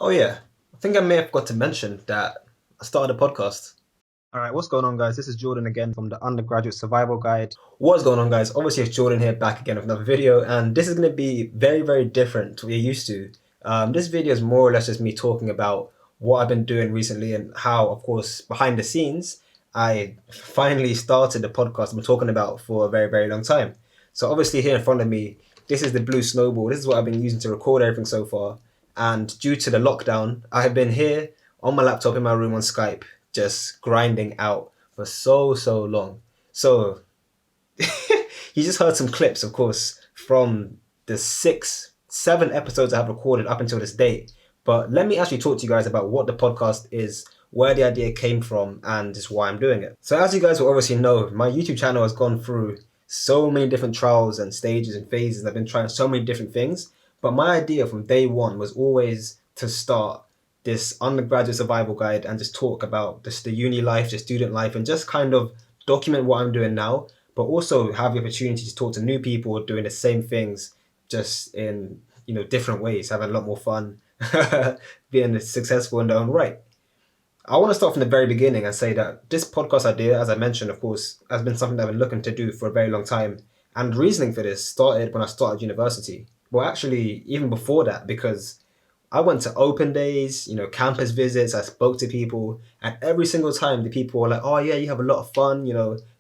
Oh yeah, I think I may have got to mention that I started a podcast. All right, what's going on, guys? This is Jordan again from the Undergraduate Survival Guide. What's going on, guys? Obviously, it's Jordan here back again with another video, and this is going to be very, very different to what you're used to. This video is more or less just me talking about what I've been doing recently and how, of course, behind the scenes, I finally started the podcast I've been talking about for a very, very long time. So obviously, here in front of me, this is the blue snowball. This is what I've been using to record everything so far. And due to the lockdown, I have been here on my laptop in my room on Skype, just grinding out for so long. So you just heard some clips, of course, from the 7 episodes I have recorded up until this date. But let me actually talk to you guys about what the podcast is, where the idea came from, and just why I'm doing it. So as you guys will obviously know, my YouTube channel has gone through so many different trials and stages and phases. I've been trying so many different things. But my idea from day one was always to start this undergraduate survival guide and just talk about just the uni life, just student life, and just kind of document what I'm doing now, but also have the opportunity to talk to new people doing the same things, just in different ways, having a lot more fun, being successful in their own right. I want to start from the very beginning and say that this podcast idea, as I mentioned, of course, has been something that I've been looking to do for a very long time. And the reasoning for this started when I started university. Well, actually, even before that, because I went to open days, campus visits, I spoke to people, and every single time the people were like, oh, yeah, you have a lot of fun.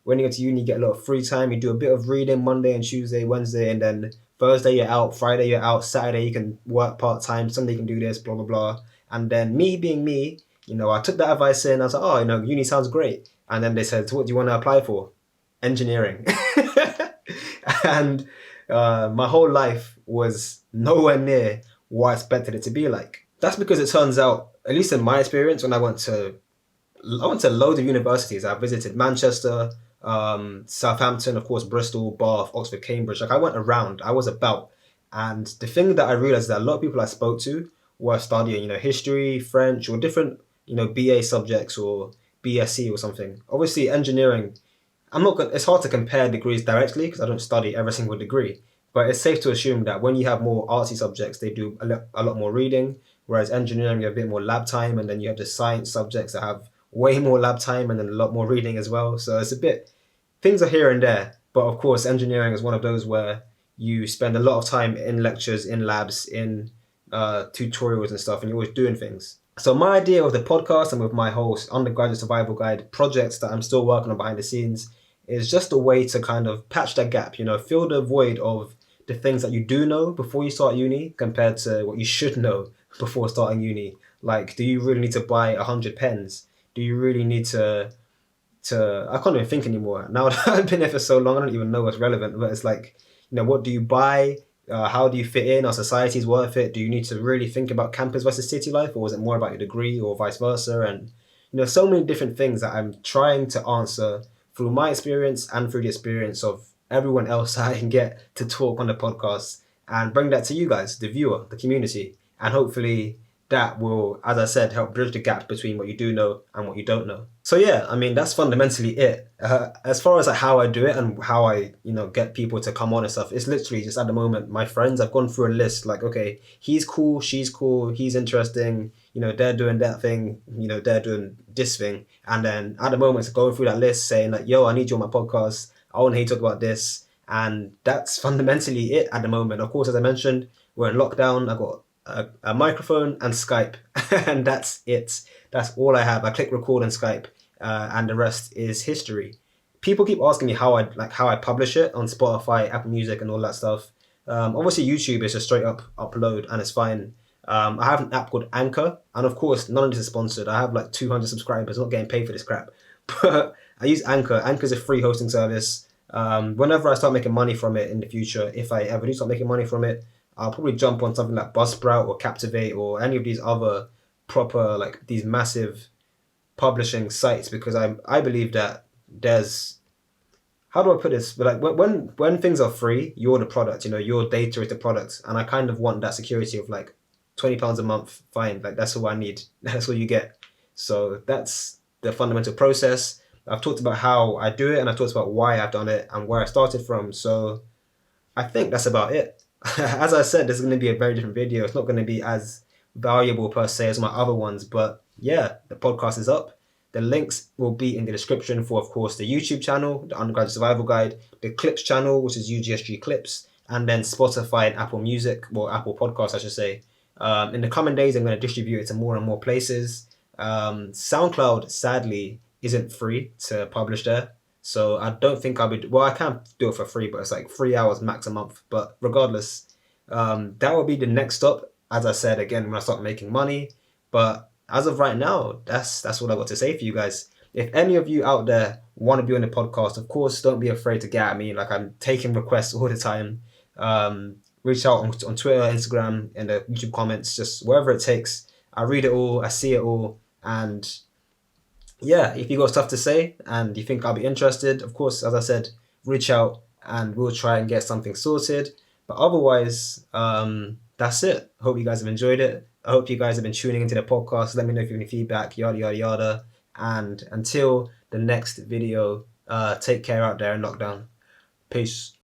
When you go to uni, you get a lot of free time. You do a bit of reading Monday and Tuesday, Wednesday, and then Thursday you're out, Friday you're out, Saturday you can work part time, Sunday you can do this, blah, blah, blah. And then me being me, I took that advice in. I was like, oh, uni sounds great. And then they said, so what do you want to apply for? Engineering. And my whole life was nowhere near what I expected it to be like. That's because it turns out, at least in my experience, when I went to loads of universities. I visited Manchester, Southampton, of course, Bristol, Bath, Oxford, Cambridge. Like I went around, I was about. And the thing that I realized that a lot of people I spoke to were studying, history, French, or different, BA subjects or BSc or something. Obviously, engineering, I'm not gonna, it's hard to compare degrees directly because I don't study every single degree. But it's safe to assume that when you have more artsy subjects, they do a lot more reading. Whereas engineering, you have a bit more lab time, and then you have the science subjects that have way more lab time and then a lot more reading as well. So it's a bit, things are here and there. But of course, engineering is one of those where you spend a lot of time in lectures, in labs, in tutorials and stuff, and you're always doing things. So my idea of the podcast and with my whole undergraduate survival guide projects that I'm still working on behind the scenes is just a way to kind of patch that gap, fill the void of the things that you do know before you start uni compared to what you should know before starting uni. Like, do you really need to buy 100 pens? Do you really need to I can't even think anymore. Now that I've been here for so long, I don't even know what's relevant. But it's like, what do you buy? How do you fit in? Are societies worth it? Do you need to really think about campus versus city life, or is it more about your degree, or vice versa? And so many different things that I'm trying to answer through my experience and through the experience of everyone else I can get to talk on the podcast and bring that to you guys, the viewer, the community, and hopefully that will, as I said, help bridge the gap between what you do know and what you don't know. So yeah, I mean that's fundamentally it. As far as like how I do it and how I get people to come on and stuff, it's literally just at the moment my friends. I've gone through a list like, okay, he's cool, she's cool, he's interesting. They're doing that thing. They're doing this thing, and then at the moment it's going through that list saying like, yo, I need you on my podcast. I want to hear you talk about this, and that's fundamentally it at the moment. Of course, as I mentioned, we're in lockdown. I've got a microphone and Skype, and that's it. That's all I have. I click record on Skype, and the rest is history. People keep asking me how I publish it on Spotify, Apple Music, and all that stuff. Obviously, YouTube is a straight up upload, and it's fine. I have an app called Anchor, and of course, none of this is sponsored. I have like 200 subscribers, I'm not getting paid for this crap. But I use Anchor. Anchor is a free hosting service. Whenever I start making money from it in the future, if I ever do start making money from it, I'll probably jump on something like Buzzsprout or Captivate or any of these other proper, like these massive publishing sites, because I believe that there's, how do I put this? But like when things are free, you're the product. Your data is the product, and I kind of want that security of like £20 a month. Fine, like that's all I need. That's all you get. So that's the fundamental process. I've talked about how I do it, and I've talked about why I've done it and where I started from. So I think that's about it. As I said, this is going to be a very different video. It's not going to be as valuable per se as my other ones. But yeah, the podcast is up. The links will be in the description for, of course, the YouTube channel, the Undergraduate Survival Guide, the Clips channel, which is UGSG Clips, and then Spotify and Apple Music, or Apple Podcasts, I should say. In the coming days, I'm going to distribute it to more and more places. SoundCloud, sadly, isn't free to publish there. So I don't think I'll be, well, I can do it for free, but it's like 3 hours max a month. But regardless, that will be the next stop. As I said, again, when I start making money. But as of right now, that's what I got to say for you guys. If any of you out there want to be on the podcast, of course, don't be afraid to get at me. Like, I'm taking requests all the time. Reach out on Twitter, Instagram, in the YouTube comments, just wherever it takes. I read it all, I see it all, and yeah, if you got stuff to say and you think I'll be interested, of course, as I said, reach out and we'll try and get something sorted. But otherwise, that's it. Hope you guys have enjoyed it. I hope you guys have been tuning into the podcast. Let me know if you have any feedback, yada, yada, yada. And until the next video, take care out there in lockdown. Peace.